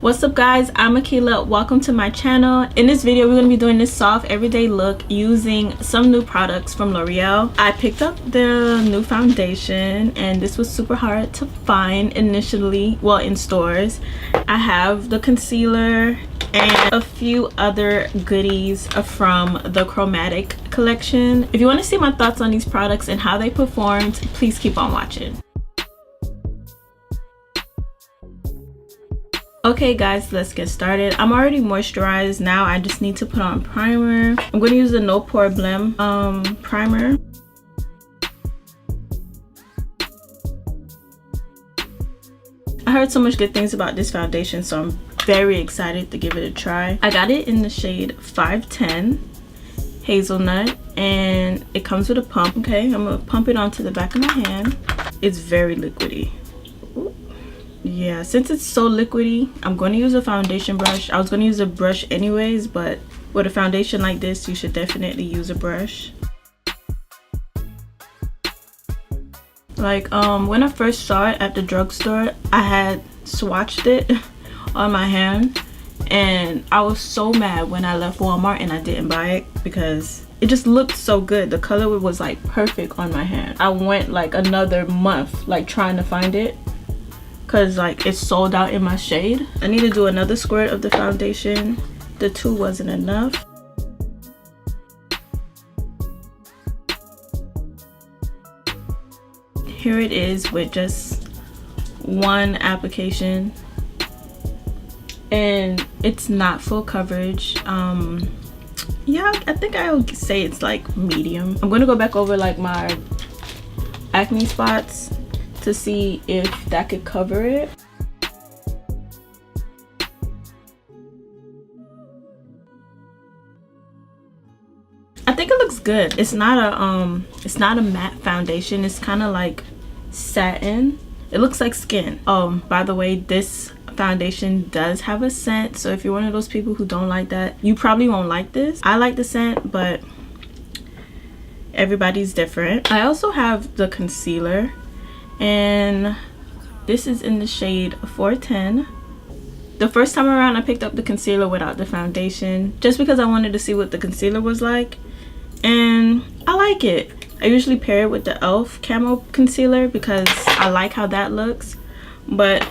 What's up guys, I'm Akila. Welcome to my channel. In this video we're going to be doing this soft everyday look using some new products from L'Oreal. I picked up the new foundation and this was super hard to find initially, well, in stores. I have the concealer and a few other goodies from the Chromatic collection. If you want to see my thoughts on these products and how they performed, please keep on watching. Okay guys, let's get started. I'm already moisturized. Now I just need to put on primer. I'm going to use the No Poreblem primer. I heard so much good things about this foundation, so I'm very excited to give it a try. I got it in the shade 510 Hazelnut and it comes with a pump. Okay, I'm going to pump it onto the back of my hand. It's very liquidy. Yeah, since it's so liquidy, I'm going to use a foundation brush. I was going to use a brush anyways, but with a foundation like this, you should definitely use a brush. Like, when I first saw it at the drugstore, I had swatched it on my hand, and I was so mad when I left Walmart and I didn't buy it because it just looked so good. The color was like perfect on my hand. I went like another month like trying to find it, because like it's sold out in my shade. I need to do another squirt of the foundation. The two wasn't enough. Here it is with just one application, and it's not full coverage. Yeah, I think I would say it's like medium. I'm gonna go back over like my acne spots to see if that could cover it. I think it looks good. It's not a matte foundation. It's kind of like satin. It looks like skin. By the way, this foundation does have a scent, so if you're one of those people who don't like that, you probably won't like this. I like the scent, but everybody's different. I also have the concealer, and this is in the shade 410. The first time around I picked up the concealer without the foundation just because I wanted to see what the concealer was like, and I like it. I usually pair it with the e.l.f. camo concealer because I like how that looks, but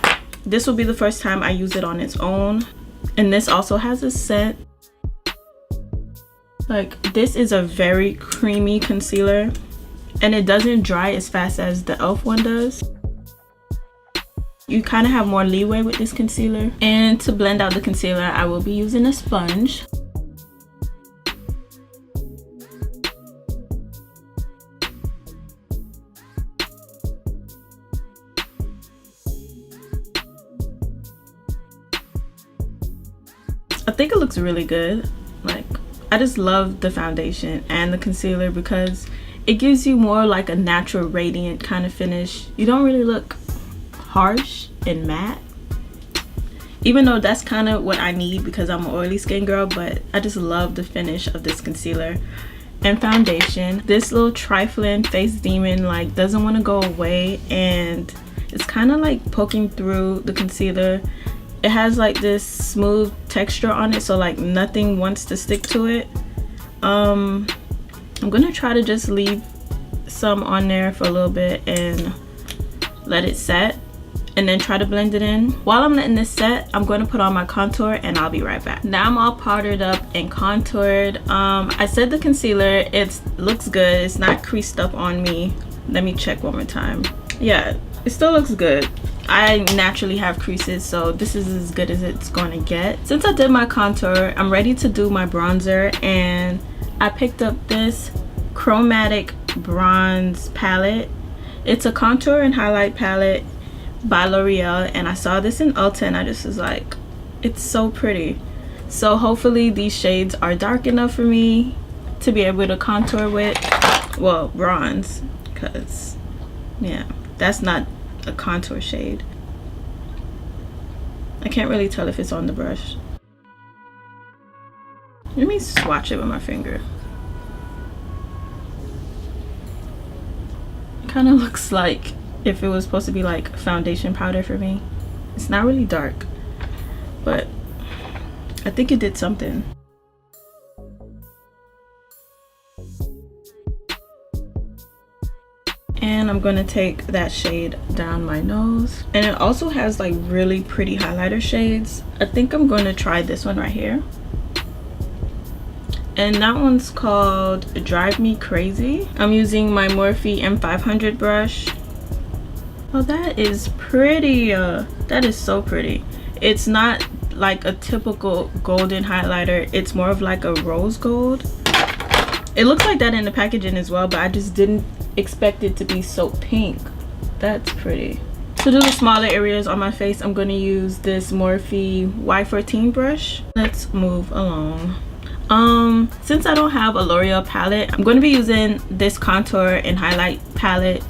this will be the first time I use it on its own. And this also has a scent. Like, this is a very creamy concealer, and it doesn't dry as fast as the e.l.f. one does. You kind of have more leeway with this concealer. And to blend out the concealer, I will be using a sponge. I think it looks really good. Like, I just love the foundation and the concealer because it gives you more like a natural radiant kind of finish. You don't really look harsh and matte, even though that's kind of what I need because I'm an oily skin girl, but I just love the finish of this concealer and foundation. This little trifling face demon like doesn't want to go away, and it's kind of like poking through the concealer. It has like this smooth texture on it, so like nothing wants to stick to it. I'm gonna try to just leave some on there for a little bit and let it set, and then try to blend it in. While I'm letting this set, I'm going to put on my contour and I'll be right back. Now I'm all powdered up and contoured. I said the concealer, it looks good. It's not creased up on me. Let me check one more time. Yeah, it still looks good. I naturally have creases, so this is as good as it's going to get. Since I did my contour, I'm ready to do my bronzer, and I picked up this Chromatic Bronze palette. It's a contour and highlight palette by L'Oreal, and I saw this in Ulta and I just was like, it's so pretty. So hopefully these shades are dark enough for me to be able to contour with, well, bronze, because yeah, that's not a contour shade. I can't really tell if it's on the brush. Let me swatch it with my finger. It kind of looks like if it was supposed to be like foundation powder for me. It's not really dark, but I think it did something. And I'm gonna take that shade down my nose. And it also has like really pretty highlighter shades. I think I'm gonna try this one right here. And that one's called Drive Me Crazy. I'm using my Morphe M500 brush. Oh, that is pretty. That is so pretty. It's not like a typical golden highlighter. It's more of like a rose gold. It looks like that in the packaging as well, but I just didn't expect it to be so pink. That's pretty. To do the smaller areas on my face, I'm going to use this Morphe Y14 brush. Let's move along. Since I don't have a L'Oreal palette, I'm going to be using this contour and highlight palette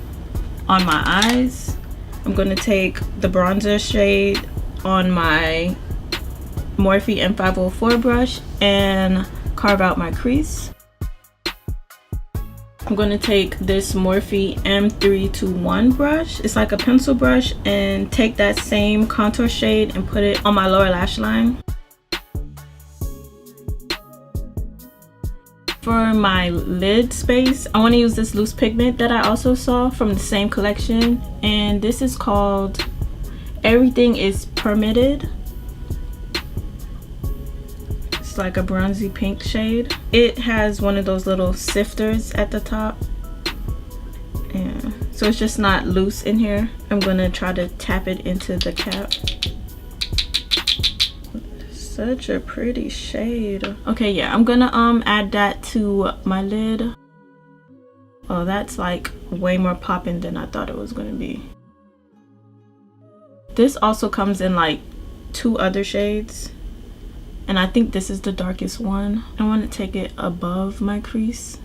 on my eyes. I'm going to take the bronzer shade on my Morphe M504 brush and carve out my crease. I'm going to take this Morphe M321 brush. It's like a pencil brush, and take that same contour shade and put it on my lower lash line. For my lid space, I want to use this loose pigment that I also saw from the same collection, and this is called Everything is Permitted. It's like a bronzy pink shade. It has one of those little sifters at the top, and so it's just not loose in here. I'm gonna try to tap it into the cap. Such a pretty shade. Okay, yeah, I'm gonna add that to my lid. Oh, that's like way more popping than I thought it was gonna be. This also comes in like 2 other shades, and I think this is the darkest one. I want to take it above my crease,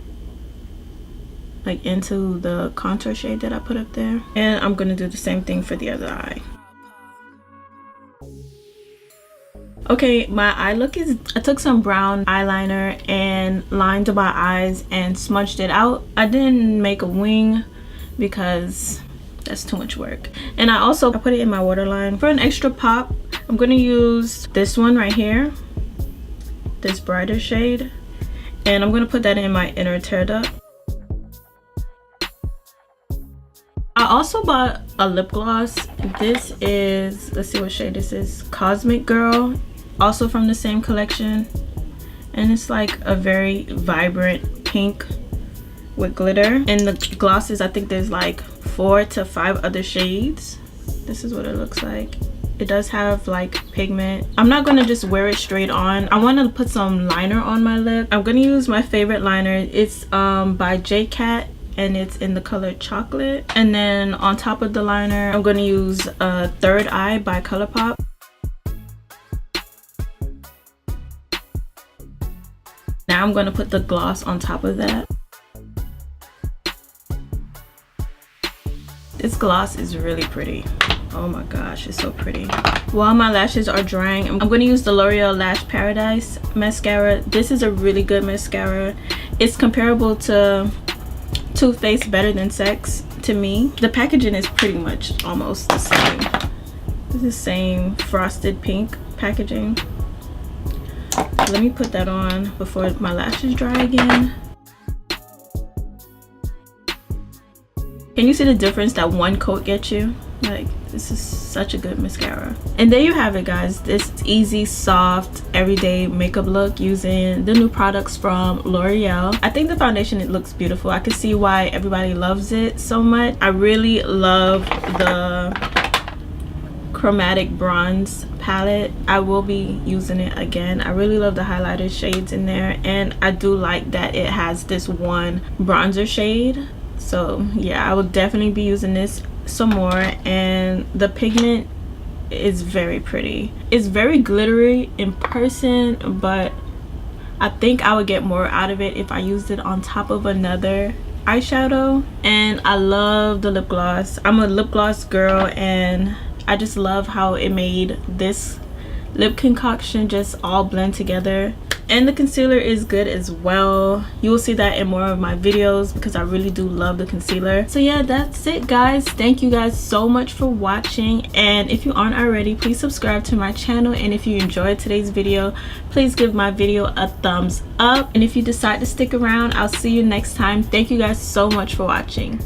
like into the contour shade that I put up there. And I'm gonna do the same thing for the other eye. Okay, my eye look is, I took some brown eyeliner and lined my eyes and smudged it out. I didn't make a wing because that's too much work. And I put it in my waterline. For an extra pop, I'm gonna use this one right here, this brighter shade, and I'm gonna put that in my inner tear duct. I also bought a lip gloss. This is, let's see what shade this is, Cosmic Girl, also from the same collection, and it's like a very vibrant pink with glitter. And the glosses, I think there's like 4 to 5 other shades. This is what it looks like. It does have like pigment. I'm not gonna just wear it straight on. I want to put some liner on my lip. I'm gonna use my favorite liner. It's by J-Cat, and it's in the color Chocolate. And then on top of the liner, I'm gonna use Third Eye by Colourpop. Now I'm gonna put the gloss on top of that. This gloss is really pretty. Oh my gosh, it's so pretty. While my lashes are drying, I'm going to use the L'Oreal Lash Paradise mascara. This is a really good mascara. It's comparable to Too Faced Better Than Sex to me. The packaging is pretty much almost the same. It's the same frosted pink packaging. Let me put that on before my lashes dry again. Can you see the difference that one coat gets you? Like, this is such a good mascara. And there you have it, guys. This easy, soft, everyday makeup look using the new products from L'Oreal. I think the foundation, it looks beautiful. I can see why everybody loves it so much. I really love the Chromatic Bronze palette. I will be using it again. I really love the highlighter shades in there, and I do like that it has this one bronzer shade. So yeah, I will definitely be using this some more. And the pigment is very pretty. It's very glittery in person, but I think I would get more out of it if I used it on top of another eyeshadow. And I love the lip gloss. I'm a lip gloss girl, and I just love how it made this lip concoction just all blend together. And the concealer is good as well. You will see that in more of my videos because I really do love the concealer. So yeah, that's it guys. Thank you guys so much for watching, and if you aren't already, please subscribe to my channel, and if you enjoyed today's video, please give my video a thumbs up, and if you decide to stick around, I'll see you next time. Thank you guys so much for watching.